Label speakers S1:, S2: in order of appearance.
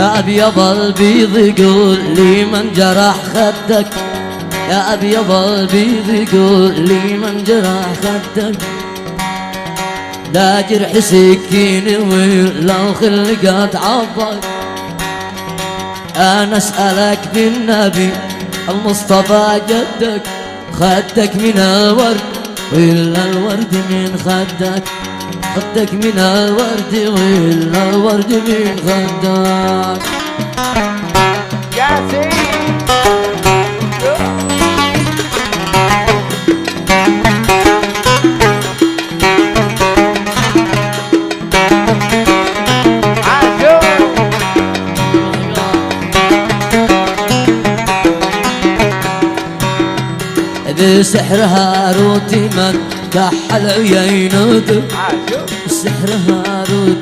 S1: يا أبيض البيض قول لي من جرح خدك، يا أبيض البيض قول لي من جرح خدك. لا جرح سكين ولا خلقات عضك. أنا أسألك بالنبي المصطفى جدك، خدك من الورد ولا الورد من خدك؟ خدك من الورد ولا الورد من خدك؟
S2: يا سيدي
S1: بسحر هاروت من كحل عيينته، بسحر هاروت